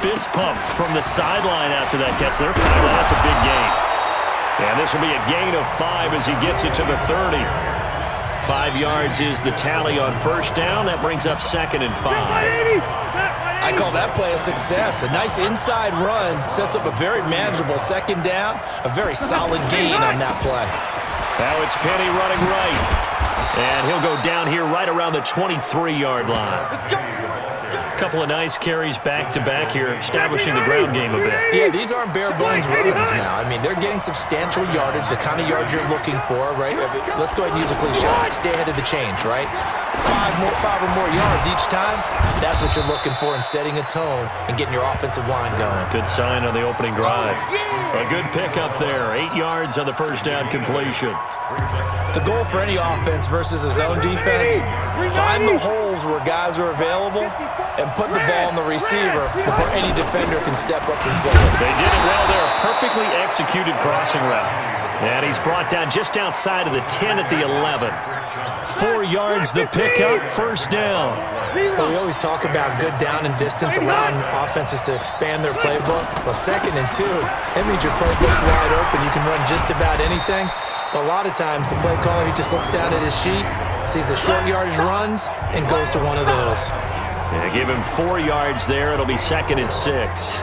fist pump from the sideline after that catch. They're fine. That's a big gain. And this will be a gain of 5 as he gets it to the 30. 5 yards is the tally on first down. That brings up 2nd and 5. I call that play a success. A nice inside run sets up a very manageable 2nd down. A very solid gain on that play. Now it's Penny running right. And he'll go down here right around the 23-yard line. Let's go. A couple of nice carries back-to-back here, establishing the ground game a bit. Yeah, these aren't bare-bones runs now. I mean, they're getting substantial yardage, the kind of yards you're looking for, right? I mean, let's go ahead and use a cliche. Stay ahead of the change, right? 5 or more yards each time. That's what you're looking for in setting a tone and getting your offensive line going. Good sign on the opening drive. A good pickup there. 8 yards on the first down completion. The goal for any offense versus a zone defense, find the holes where guys are available and put the ball on the receiver before any defender can step up and fill it. They did it well there. Perfectly executed crossing route. And he's brought down just outside of the 10 at the 11. 4 yards the pickup, first down. Well, we always talk about good down and distance, allowing offenses to expand their playbook. Well, 2nd and 2, that means your playbook's wide open. You can run just about anything. But a lot of times, the play caller, he just looks down at his sheet, sees the short yardage runs, and goes to one of those. Yeah, give him 4 yards there. It'll be 2nd and 6.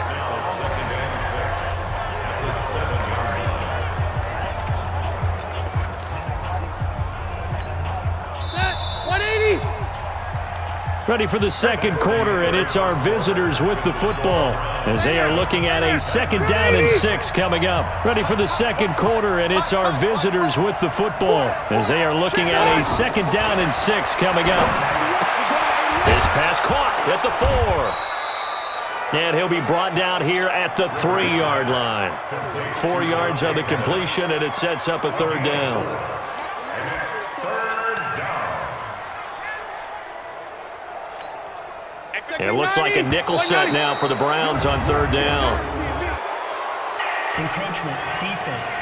Ready for the second quarter, and it's our visitors with the football as they are looking at a 2nd down and 6 coming up. Ready for the second quarter, and it's our visitors with the football as they are looking at a 2nd down and 6 coming up. His pass caught at the 4. And he'll be brought down here at the 3-yard line. 4 yards on the completion, and it sets up a 3rd down. It looks like a nickel set now for the Browns on 3rd down. Encroachment, defense.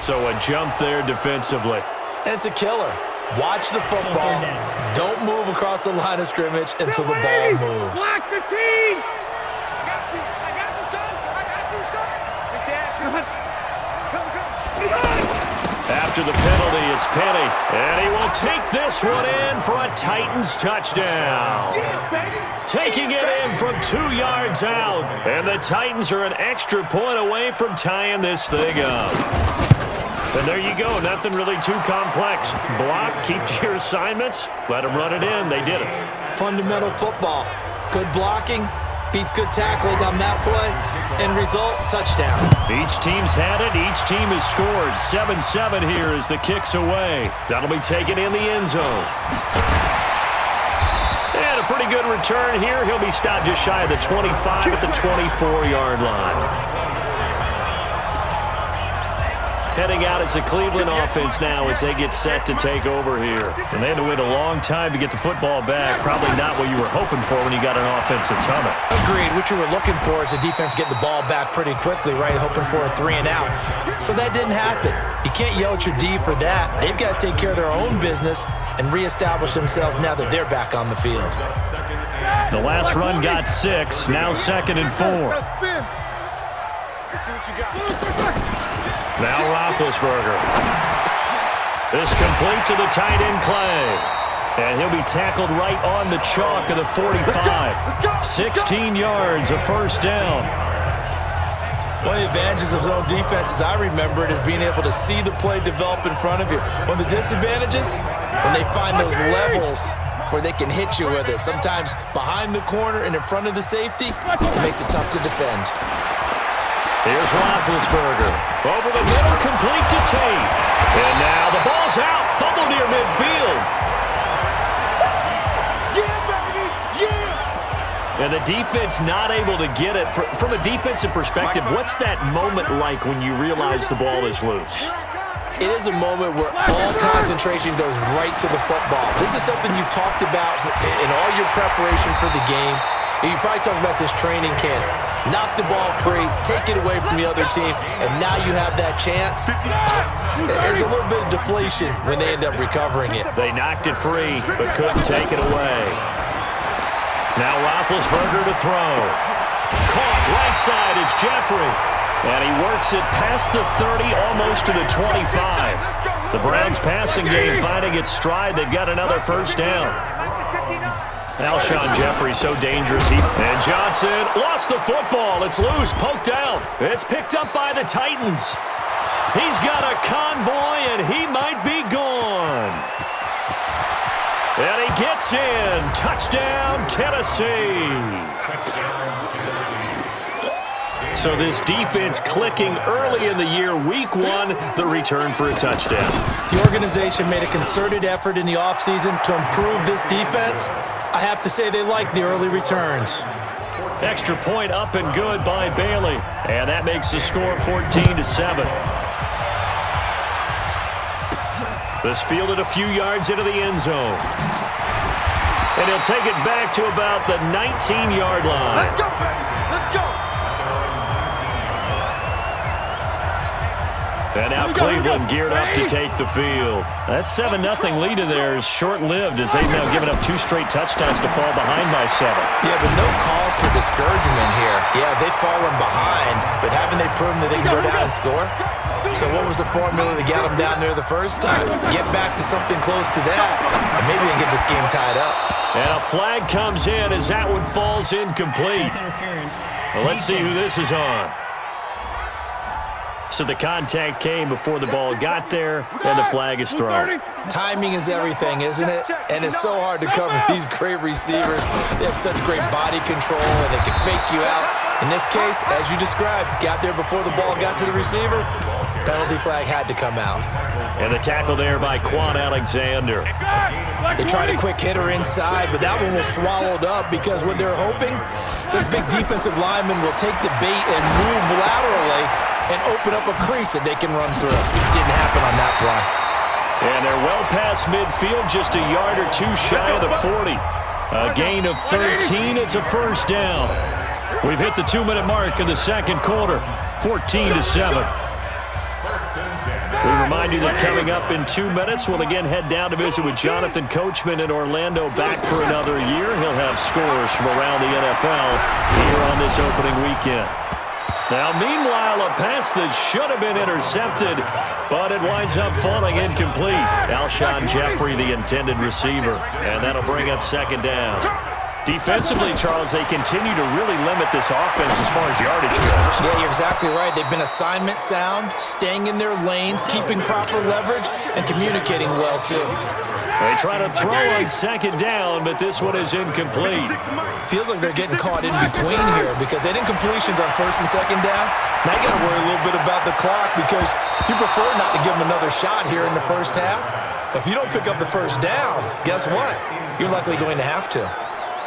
So a jump there defensively. And it's a killer. Watch the football. Don't move across the line of scrimmage until the ball moves. Block 15. I got you, son. I got you, son. After the penalty, it's Penny. And he will take this one in for a Titans touchdown. Taking it in from 2 yards out. And the Titans are an extra point away from tying this thing up. And there you go. Nothing really too complex. Block, keep to your assignments, let them run it in. They did it. Fundamental football. Good blocking beats good tackling on that play. End result, touchdown. Each team's had it. Each team has scored. 7-7 here as the kick's away. That'll be taken in the end zone. And a pretty good return here. He'll be stopped just shy of the 25 at the 24-yard line. Heading out as the Cleveland offense now as they get set to take over here. And they had to wait a long time to get the football back. Probably not what you were hoping for when you got an offense that's humming. Agreed. What you were looking for is the defense getting the ball back pretty quickly, right? Hoping for a 3 and out. So that didn't happen. You can't yell at your D for that. They've got to take care of their own business and reestablish themselves now that they're back on the field. The last run got 6. Now 2nd and 4. Let's see what you got. Now Roethlisberger. This complete to the tight end Clay. And he'll be tackled right on the chalk of the 45. 16 yards, a first down. One of the advantages of zone defense, as I remember it, is being able to see the play develop in front of you. One of the disadvantages, when they find those levels where they can hit you with it. Sometimes behind the corner and in front of the safety, it makes it tough to defend. Here's Roethlisberger. Over the middle, complete to Tate. And now the ball's out. Fumble near midfield. Yeah, baby. Yeah. And the defense not able to get it. From a defensive perspective, what's that moment like when you realize the ball is loose? It is a moment where all concentration goes right to the football. This is something you've talked about in all your preparation for the game. You probably talked about this training camp. Knock the ball free, take it away from the other team, and now you have that chance. There's a little bit of deflation when they end up recovering it. They knocked it free, but couldn't take it away. Now Roethlisberger to throw. Caught right side is Jeffrey. And he works it past the 30, almost to the 25. The Browns passing game finding its stride. They've got another first down. Alshon Jeffrey so dangerous. And Johnson lost the football. It's loose, poked out. It's picked up by the Titans. He's got a convoy, and he might be gone. And he gets in. Touchdown, Tennessee. So this defense clicking early in the year. Week 1, the return for a touchdown. The organization made a concerted effort in the offseason to improve this defense. I have to say they like the early returns. Extra point up and good by Bailey. And that makes the score 14-7. This fielded a few yards into the end zone. And he'll take it back to about the 19-yard line. Let's go, let's go. And now Cleveland geared up to take the field. That 7-0 lead of theirs short-lived as they've now given up 2 straight touchdowns to fall behind by 7. Yeah, but no cause for discouragement here. Yeah, they've fallen behind, but haven't they proven that they can go down and score? So what was the formula to get them down there the first time? Get back to something close to that, and maybe they get this game tied up. And a flag comes in as that one falls incomplete. Well, let's see who this is on. So the contact came before the ball got there, and the flag is thrown. Timing is everything, isn't it? And it's so hard to cover these great receivers. They have such great body control, and they can fake you out. In this case, as you described, got there before the ball got to the receiver. Penalty flag had to come out. And the tackle there by Quan Alexander. They tried a quick hitter inside, but that one was swallowed up because what they're hoping, this big defensive lineman will take the bait and move laterally and open up a crease that they can run through. It didn't happen on that play. And they're well past midfield, just a yard or 2 shy of the 40. A gain of 13, it's a first down. We've hit the 2-minute mark in the second quarter, 14-7. We remind you that coming up in 2 minutes, we'll again head down to visit with Jonathan Coachman in Orlando, back for another year. He'll have scores from around the NFL here on this opening weekend. Now, meanwhile, a pass that should have been intercepted, but it winds up falling incomplete. Alshon Jeffrey, the intended receiver, and that'll bring up second down. Defensively, Charles, they continue to really limit this offense as far as yardage goes. Yeah, you're exactly right. They've been assignment sound, staying in their lanes, keeping proper leverage, and communicating well, too. They try to throw on second down, but this one is incomplete. Feels like they're getting caught in between here because they didn't completions on first and second down. Now you got to worry a little bit about the clock because you prefer not to give them another shot here in the first half. But if you don't pick up the first down, guess what? You're likely going to have to.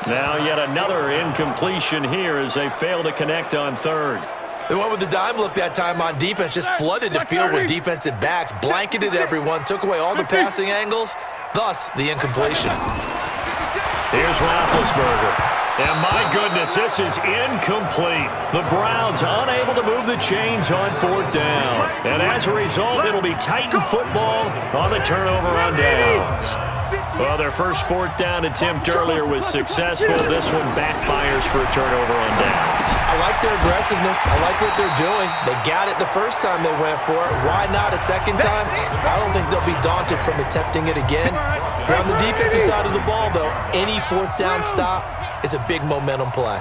Now yet another incompletion here as they fail to connect on third. They went with the dime look that time on defense, just flooded the field with defensive backs, blanketed everyone, took away all the passing angles, thus the incompletion. Here's Roethlisberger. And my goodness, this is incomplete. The Browns unable to move the chains on fourth down. And as a result, it'll be Titan football on the turnover on downs. Well, their first fourth down attempt earlier was successful. This one backfires for a turnover on downs. I like their aggressiveness. I like what they're doing. They got it the first time they went for it. Why not a second time? I don't think they'll be daunted from attempting it again. From the defensive side of the ball, though, any fourth down stop is a big momentum play.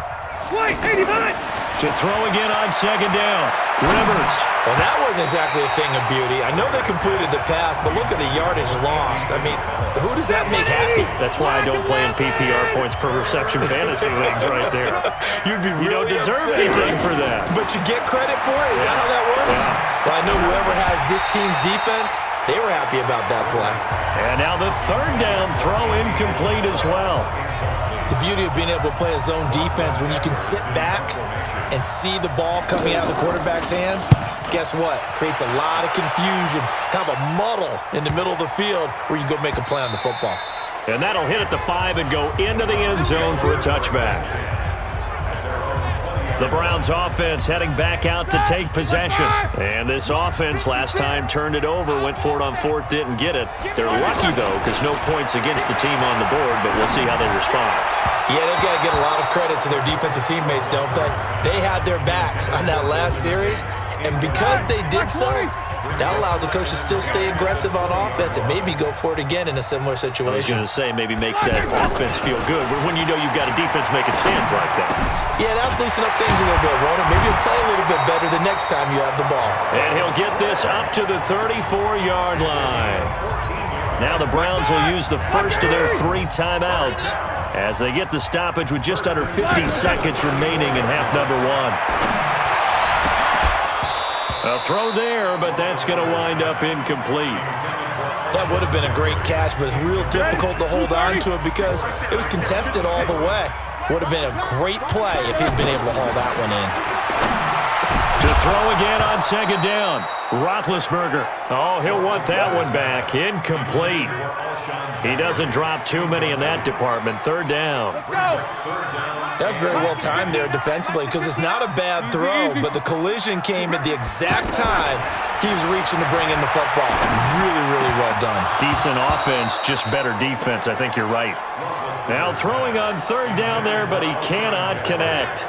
To throw again on second down. Rivers. Well, that wasn't exactly a thing of beauty. I know they completed the pass, but look at the yardage lost. I mean, who does that make happy? That's why I don't play in PPR points per reception fantasy leagues right there. You'd be really You don't deserve upset, anything right? for that. But you get credit for it? Is that how that works? Yeah. Well, I know whoever has this team's defense, they were happy about that play. And now the third down throw incomplete as well. The beauty of being able to play a zone defense when you can sit back and see the ball coming out of the quarterback's hands, guess what? Creates a lot of confusion, kind of a muddle in the middle of the field where you can go make a play on the football. And that'll hit at the 5 and go into the end zone for a touchback. The Browns offense heading back out to take possession. And this offense last time turned it over, went for it on fourth, didn't get it. They're lucky, though, because no points against the team on the board, but we'll see how they respond. Yeah, they've got to give a lot of credit to their defensive teammates, don't they? They had their backs on that last series, and because they did so, that allows the coach to still stay aggressive on offense and maybe go for it again in a similar situation. I was going to say maybe makes that offense feel good, but when you know you've got a defense making stands like that. Yeah, that'll loosen up things a little bit, won't it? Maybe you'll play a little bit better the next time you have the ball. And he'll get this up to the 34-yard line. Now the Browns will use the first of their 3 timeouts as they get the stoppage with just under 50 seconds remaining in half number 1. A throw there, but that's going to wind up incomplete. That would have been a great catch, but it's real difficult to hold on to it because it was contested all the way. Would have been a great play if he'd been able to haul that one in. To throw again on second down. Roethlisberger. Oh, he'll want that one back. Incomplete. He doesn't drop too many in that department. Third down. That's very well timed there defensively because it's not a bad throw, but the collision came at the exact time he was reaching to bring in the football. Really, really well done. Decent offense, just better defense. I think you're right. Now throwing on third down there, but he cannot connect.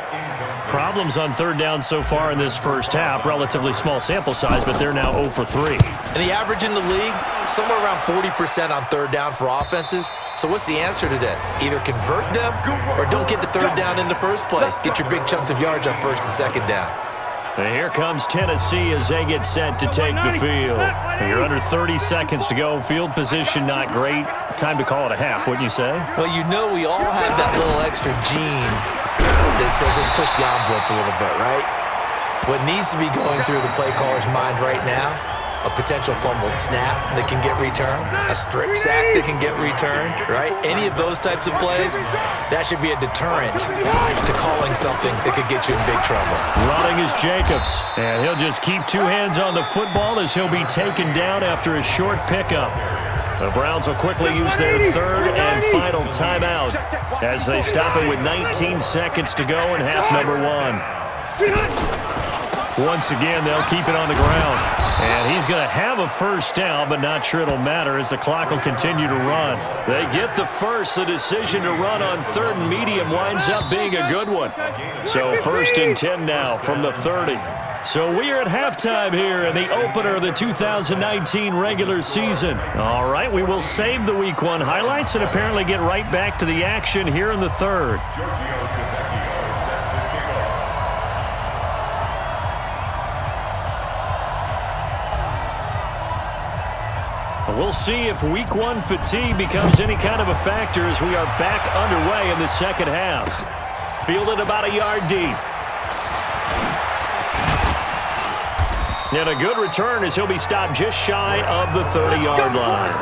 Problems on third down so far in this first half. Relatively small sample size, but they're now 0 for 3. And the average in the league, somewhere around 40% on third down for offenses. So what's the answer to this? Either convert them or don't get to third down in the first place. Get your big chunks of yards on first and second down. And here comes Tennessee as they get set to take the field. And you're under 30 seconds to go. Field position not great. Time to call it a half, wouldn't you say? Well, you know we all have that little extra gene that says let's push the envelope a little bit, right? What needs to be going through the play caller's mind right now, a potential fumbled snap that can get returned, a strip sack that can get returned, right? Any of those types of plays, that should be a deterrent to calling something that could get you in big trouble. Running is Jacobs, and he'll just keep 2 hands on the football as he'll be taken down after a short pickup. The Browns will quickly use their third and final timeout as they stop it with 19 seconds to go in half number 1. Once again, they'll keep it on the ground. And he's going to have a first down, but not sure it'll matter as the clock will continue to run. They get the first. The decision to run on third and medium winds up being a good one. So 1st and 10 now from the 30. So we are at halftime here in the opener of the 2019 regular season. All right, we will save the Week 1 highlights and apparently get right back to the action here in the third. We'll see if Week 1 fatigue becomes any kind of a factor as we are back underway in the second half. Fielded about a yard deep. And a good return as he'll be stopped just shy of the 30-yard line.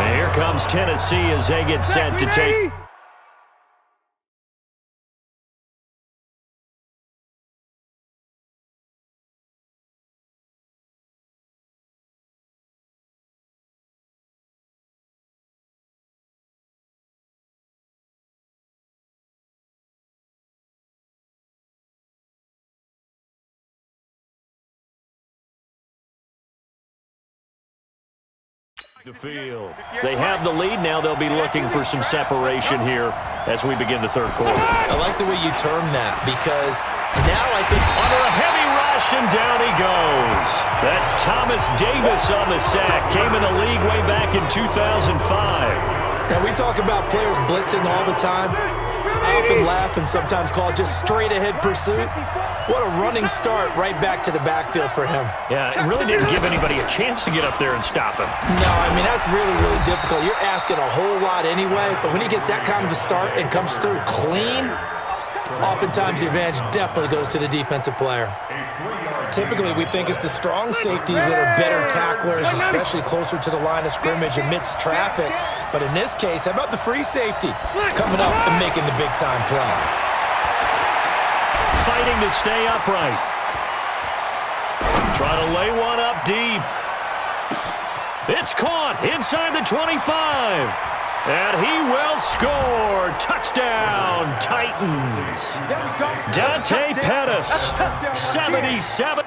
And here comes Tennessee as they get set to take. The field. They have the lead. Now they'll be looking for some separation here as we begin the third quarter. I like the way you term that because now I think under a heavy rush and down he goes. That's Thomas Davis on the sack. Came in the league way back in 2005. Now we talk about players blitzing all the time. I often laugh and sometimes call it just straight ahead pursuit. What a running start right back to the backfield for him. Yeah, it really didn't give anybody a chance to get up there and stop him. No, I mean, that's really, really difficult. You're asking a whole lot anyway, but when he gets that kind of a start and comes through clean, oftentimes the advantage definitely goes to the defensive player. Typically, we think it's the strong safeties that are better tacklers, especially closer to the line of scrimmage amidst traffic. But in this case, how about the free safety coming up and making the big-time play? Fighting to stay upright. Trying to lay one up deep. It's caught inside the 25. And he will score. Touchdown, Titans. Dante Pettis, 77.